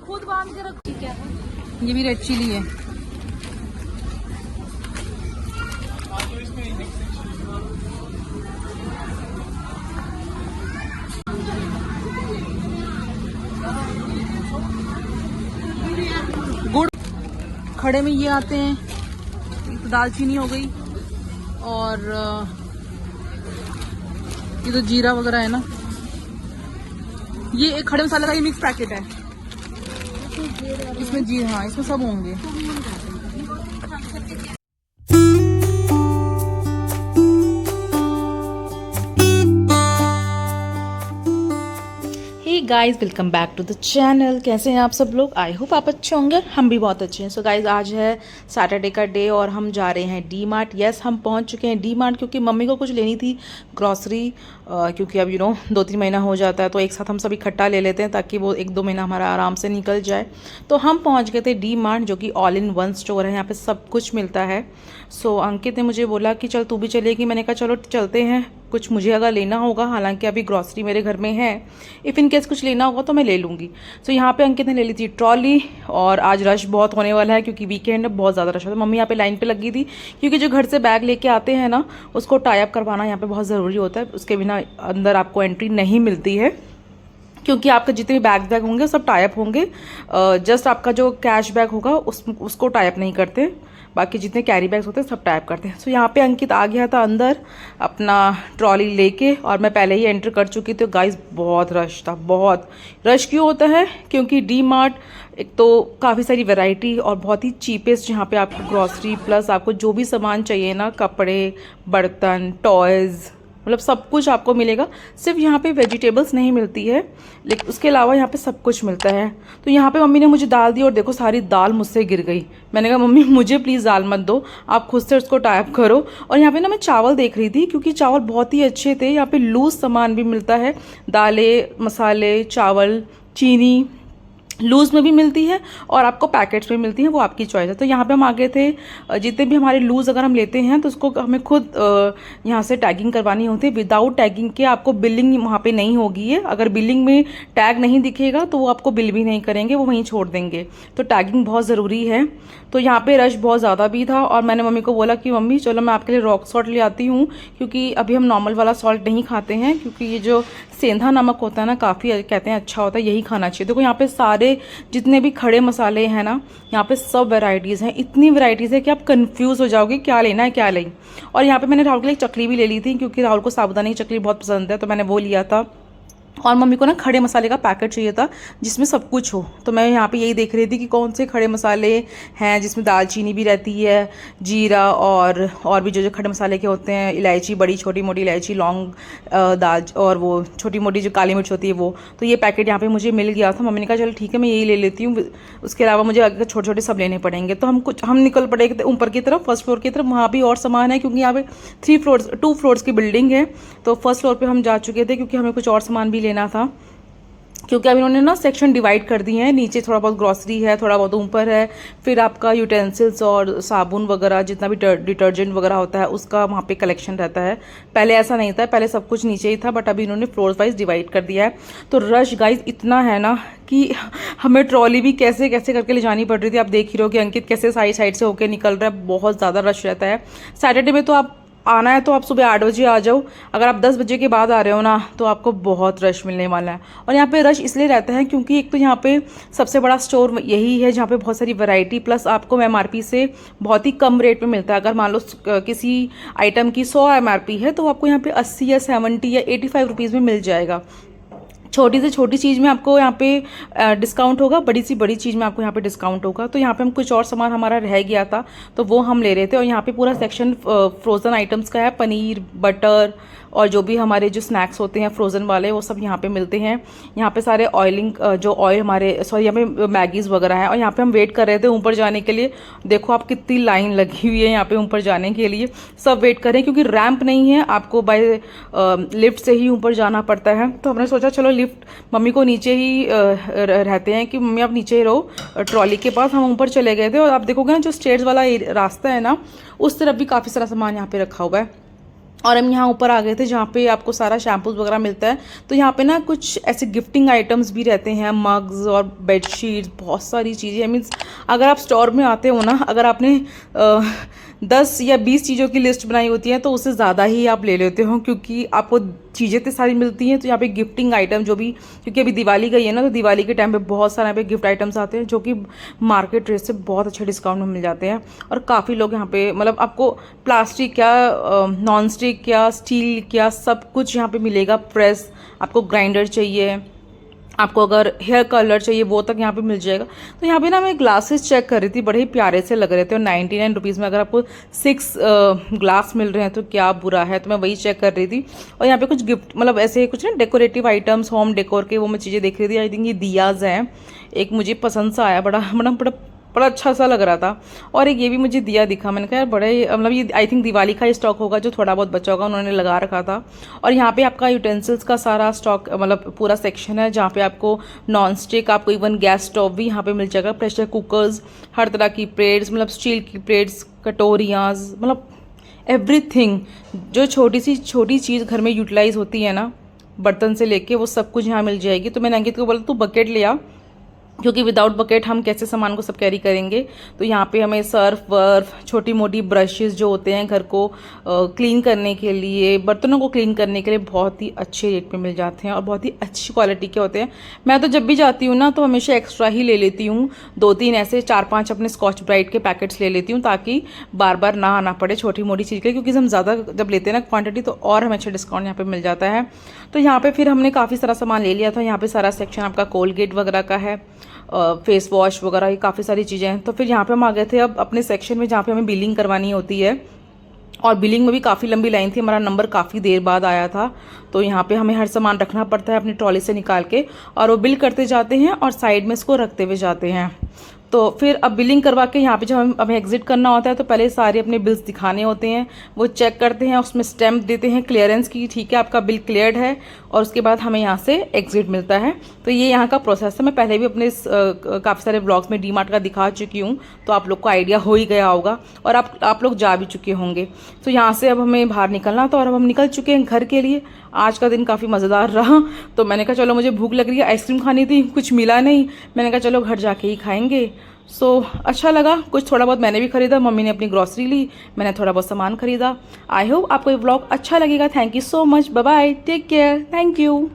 खुद बांध के रखो। क्या है ये भी रेड चिली है। गुड़ खड़े में ये आते हैं, तो दालचीनी हो गई और ये तो जीरा वगैरह है ना। ये एक खड़े मसाले का ये मिक्स पैकेट है, इसमें जीरा, हाँ इसमें सब होंगे। Guys welcome back to the channel. कैसे हैं आप सब लोग? आई होप आप अच्छे होंगे, हम भी बहुत अच्छे हैं। सो गाइज आज है सैटरडे का डे और हम जा रहे हैं डी मार्ट। यस, हम पहुंच चुके हैं डी मार्ट क्योंकि मम्मी को कुछ लेनी थी ग्रॉसरी, क्योंकि अब 2-3 महीना हो जाता है तो एक साथ हम सब इकट्ठा ले लेते हैं ताकि वो 1-2 महीना हमारा आराम से निकल जाए। तो हम पहुँच गए थे डी मार्ट, जो कि ऑल इन वन स्टोर है, यहाँ पर सब कुछ मिलता है। सो अंकित ने मुझे बोला कि चल तू भी चलेगी। मैंने कहा चलो चलते हैं, कुछ मुझे अगर लेना होगा, हालांकि अभी ग्रॉसरी मेरे घर में है, इफ़ इन केस कुछ लेना होगा तो मैं ले लूँगी। सो यहाँ पे अंकित ने ले ली थी ट्रॉली, और आज रश बहुत होने वाला है क्योंकि वीकेंड है, बहुत ज़्यादा रश होता है। मम्मी यहाँ पे लाइन पे लगी थी क्योंकि जो घर से बैग लेके आते हैं ना, उसको टाई अप करवाना यहाँ पे बहुत ज़रूरी होता है। उसके बिना अंदर आपको एंट्री नहीं मिलती है, क्योंकि आपके जितने भी बैग होंगे सब टाई अप होंगे। जस्ट आपका जो कैश बैग होगा उसको टाई अप नहीं करते, बाकी जितने कैरी बैग्स होते हैं सब टाइप करते हैं। सो यहाँ पे अंकित आ गया था अंदर अपना ट्रॉली लेके, और मैं पहले ही एंटर कर चुकी थी। गाइस बहुत रश था, बहुत रश क्यों होता है? क्योंकि डी मार्ट एक तो काफ़ी सारी वैरायटी और बहुत ही चीपेस्ट यहाँ पे आपको ग्रॉसरी प्लस आपको जो भी सामान चाहिए ना, कपड़े, बर्तन, टॉयज़, मतलब सब कुछ आपको मिलेगा। सिर्फ यहाँ पे वेजिटेबल्स नहीं मिलती है, लेकिन उसके अलावा यहाँ पे सब कुछ मिलता है। तो यहाँ पे मम्मी ने मुझे दाल दी और देखो सारी दाल मुझसे गिर गई। मैंने कहा मम्मी मुझे प्लीज़ दाल मत दो, आप खुद से उसको टाइप करो। और यहाँ पे ना मैं चावल देख रही थी क्योंकि चावल बहुत ही अच्छे थे। यहाँ पे लूज सामान भी मिलता है, दालें, मसाले, चावल, चीनी लूज़ में भी मिलती है और आपको पैकेट्स में मिलती है, वो आपकी चॉइस है। तो यहाँ पे हम आ गए थे। जितने भी हमारे लूज़ अगर हम लेते हैं तो उसको हमें खुद यहाँ से टैगिंग करवानी होती है। विदाउट टैगिंग के आपको बिलिंग वहाँ पे नहीं होगी है। अगर बिलिंग में टैग नहीं दिखेगा तो वो आपको बिल भी नहीं करेंगे, वो वहीं छोड़ देंगे। तो टैगिंग बहुत ज़रूरी है। तो यहाँ पे रश बहुत ज़्यादा भी था और मैंने मम्मी को बोला कि मम्मी चलो मैं आपके लिए रॉक सॉल्ट ले आती हूँ, क्योंकि अभी हम नॉर्मल वाला सॉल्ट नहीं खाते हैं, क्योंकि ये जो सेंधा नमक होता है ना, काफ़ी कहते हैं अच्छा होता है, यही खाना चाहिए। देखो यहाँ पे सारे जितने भी खड़े मसाले हैं ना, यहाँ पे सब वैरायटीज़ हैं। इतनी वैरायटीज़ है कि आप कंफ्यूज हो जाओगे क्या लेना है क्या नहीं। और यहाँ पे मैंने राहुल के लिए चकली भी ले ली थी, क्योंकि राहुल को साबुदानी की चकली बहुत पसंद है, तो मैंने वो लिया था। और मम्मी को ना खड़े मसाले का पैकेट चाहिए था जिसमें सब कुछ हो। तो मैं यहाँ पे यही देख रही थी कि कौन से खड़े मसाले हैं जिसमें दालचीनी भी रहती है, जीरा और भी जो खड़े मसाले के होते हैं, इलायची, बड़ी छोटी मोटी इलायची, लौंग, दाल, और वो छोटी मोटी जो काली मिर्च होती है वो। तो ये पैकेट यहाँ पे मुझे मिल गया था। मम्मी ने कहा चलो ठीक है मैं यही ले लेती हूँ, उसके अलावा मुझे अगर छोटे छोटे सब लेने पड़ेंगे। तो हम निकल पड़े ऊपर की तरफ, फर्स्ट फ्लोर की तरफ। वहाँ भी और सामान है क्योंकि यहाँ पे 2 फ्लोर्स की बिल्डिंग है। तो फर्स्ट फ्लोर पर हम जा चुके थे क्योंकि हमें कुछ और सामान भी लेना था, क्योंकि अब इन्होंने ना सेक्शन डिवाइड कर दिए हैं। नीचे थोड़ा बहुत ग्रॉसरी है, थोड़ा बहुत ऊपर है, फिर आपका यूटेंसिल्स और साबुन वगैरह जितना भी डिटर्जेंट वगैरह होता है उसका वहाँ पे कलेक्शन रहता है। पहले ऐसा नहीं था, पहले सब कुछ नीचे ही था, बट अभी इन्होंने फ्लोर वाइज डिवाइड कर दिया है। तो रश गाइज इतना है ना कि हमें ट्रॉली भी कैसे कैसे करके ले जानी पड़ रही थी। आप देख ही रहो कि अंकित कैसे साइड से होकर निकल रहा है, बहुत ज़्यादा रश रहता है। सैटरडे में तो आप आना है तो आप सुबह 8 बजे आ जाओ, अगर आप 10 बजे के बाद आ रहे हो ना तो आपको बहुत रश मिलने वाला है। और यहाँ पे रश इसलिए रहता है क्योंकि एक तो यहाँ पे सबसे बड़ा स्टोर यही है जहाँ पे बहुत सारी वैरायटी प्लस आपको MRP से बहुत ही कम रेट में मिलता है। अगर मान लो किसी आइटम की 100 MRP है तो आपको यहाँ पे 80 या 70 या 85 रुपीज़ में मिल जाएगा। छोटी से छोटी चीज़ में आपको यहाँ पे डिस्काउंट होगा, बड़ी सी बड़ी चीज़ में आपको यहाँ पे डिस्काउंट होगा। तो यहाँ पे हम कुछ और सामान हमारा रह गया था तो वो हम ले रहे थे। और यहाँ पे पूरा सेक्शन फ्रोज़न आइटम्स का है, पनीर, बटर और जो भी हमारे जो स्नैक्स होते हैं फ्रोज़न वाले वो सब यहाँ पे मिलते हैं। यहाँ पे सारे ऑयलिंग जो ऑयल हमारे यहाँ पे मैगीज़ वगैरह है। और यहाँ पे हम वेट कर रहे थे ऊपर जाने के लिए। देखो आप कितनी लाइन लगी हुई है यहाँ पे ऊपर जाने के लिए, सब वेट कर रहे हैं क्योंकि रैंप नहीं है, आपको बाय लिफ्ट से ही ऊपर जाना पड़ता है। तो हमने सोचा चलो लिफ्ट, मम्मी को नीचे ही रहते हैं कि मम्मी आप नीचे ही रहो ट्रॉली के पास। हम ऊपर चले गए थे और आप देखोगे ना जो स्टेयर्स वाला रास्ता है ना, उस तरफ भी काफ़ी सारा सामान यहाँ पे रखा हुआ है। और हम यहाँ ऊपर आ गए थे जहाँ पे आपको सारा शैम्पूज वगैरह मिलता है। तो यहाँ पे ना कुछ ऐसे गिफ्टिंग आइटम्स भी रहते हैं, मग्स और बेडशीट्स, बहुत सारी चीज़ें। मीन्स अगर आप स्टोर में आते हो ना, अगर आपने 10 या 20 चीज़ों की लिस्ट बनाई होती है तो उससे ज़्यादा ही आप ले लेते हो, क्योंकि आपको चीज़ें तो सारी मिलती हैं। तो यहाँ पे गिफ्टिंग आइटम जो भी, क्योंकि अभी दिवाली गई है ना, तो दिवाली के टाइम पे बहुत सारे यहाँ पे गिफ्ट आइटम्स आते हैं जो कि मार्केट रेट से बहुत अच्छे डिस्काउंट में मिल जाते हैं। और काफ़ी लोग यहाँ पे, मतलब आपको प्लास्टिक क्या, नॉन स्टिक क्या, स्टील क्या, सब कुछ यहाँ पे मिलेगा। प्रेस, आपको ग्राइंडर चाहिए, आपको अगर हेयर कलर चाहिए वो तक यहाँ पे मिल जाएगा। तो यहाँ पे ना मैं ग्लासेस चेक कर रही थी, बड़े ही प्यारे से लग रहे थे, और 99 रुपीज़ में अगर आपको 6 ग्लास मिल रहे हैं तो क्या बुरा है। तो मैं वही चेक कर रही थी। और यहाँ पे कुछ गिफ्ट, मतलब ऐसे कुछ ना डेकोरेटिव आइटम्स, होम डेकोर के, वो मैं चीज़ें देख रही थी। आई थिंक ये दियाज हैं, एक मुझे पसंद सा आया, बड़ा बड़ा बड़ा बड़ा अच्छा सा लग रहा था। और एक ये भी मुझे दिया दिखा, मैंने कहा यार बड़े, मतलब ये आई थिंक दिवाली का ही स्टॉक होगा, जो थोड़ा बहुत बचा होगा उन्होंने लगा रखा था। और यहाँ पे आपका यूटेंसिल्स का सारा स्टॉक, मतलब पूरा सेक्शन है जहाँ पे आपको नॉन स्टिक, आपको इवन गैस स्टोव भी यहाँ पे मिल जाएगा, प्रेशर कुकर्स, हर तरह की प्लेट्स, मतलब स्टील की प्लेट्स, कटोरियाँ, मतलब एवरीथिंग जो छोटी सी छोटी चीज़ घर में यूटिलाइज होती है ना, बर्तन से लेके, वो सब कुछ यहाँ मिल जाएगी। तो मैंने अंकित को बोला तू बकेट ले आ, क्योंकि विदाउट बकेट हम कैसे सामान को सब कैरी करेंगे। तो यहाँ पे हमें सर्फ वर्फ, छोटी मोटी ब्रशेस जो होते हैं घर को क्लीन करने के लिए, बर्तनों को क्लीन करने के लिए, बहुत ही अच्छे रेट पे मिल जाते हैं और बहुत ही अच्छी क्वालिटी के होते हैं। मैं तो जब भी जाती हूँ ना तो हमेशा एक्स्ट्रा ही ले लेती हूँ, 2-3 ऐसे 4-5 अपने स्कॉच ब्राइट के पैकेट्स ले लेती हूँ, ताकि बार बार ना आना पड़े छोटी मोटी चीज़ के, क्योंकि हम ज़्यादा जब लेते हैं ना क्वान्टिटी तो और हमें अच्छा डिस्काउंट यहाँ पर मिल जाता है। तो यहाँ पर फिर हमने काफ़ी सारा सामान ले लिया था। यहाँ पर सारा सेक्शन आपका कोलगेट वगैरह का है, फेस वॉश वगैरह, ये काफ़ी सारी चीज़ें हैं। तो फिर यहाँ पे हम आ गए थे अब अपने सेक्शन में जहाँ पे हमें बिलिंग करवानी होती है। और बिलिंग में भी काफ़ी लंबी लाइन थी, हमारा नंबर काफ़ी देर बाद आया था। तो यहाँ पे हमें हर सामान रखना पड़ता है अपनी ट्रॉली से निकाल के, और वो बिल करते जाते हैं और साइड में इसको रखते हुए जाते हैं। तो फिर अब बिलिंग करवा के यहाँ पे जब हमें एग्जिट करना होता है तो पहले सारे अपने बिल्स दिखाने होते हैं, वो चेक करते हैं, उसमें स्टैम्प देते हैं क्लियरेंस की, ठीक है आपका बिल क्लियर्ड है, और उसके बाद हमें यहाँ से एग्जिट मिलता है। तो ये यहाँ का प्रोसेस है। मैं पहले भी अपने काफ़ी सारे ब्लॉग्स में डीमार्ट का दिखा चुकी हूँ, तो आप लोग को आइडिया हो ही गया होगा, और आप लोग जा भी चुके होंगे। तो यहाँ से अब हमें बाहर निकलना, तो और अब हम निकल चुके हैं घर के लिए। आज का दिन काफ़ी मज़ेदार रहा। तो मैंने कहा चलो, मुझे भूख लग रही है, आइसक्रीम खानी थी, कुछ मिला नहीं, मैंने कहा चलो घर जाके ही खाएंगे। अच्छा लगा, कुछ थोड़ा बहुत मैंने भी खरीदा, मम्मी ने अपनी ग्रॉसरी ली, मैंने थोड़ा बहुत सामान खरीदा। आई होप आपको ये व्लॉग अच्छा लगेगा। Thank you so much, bye bye, take care, thank you.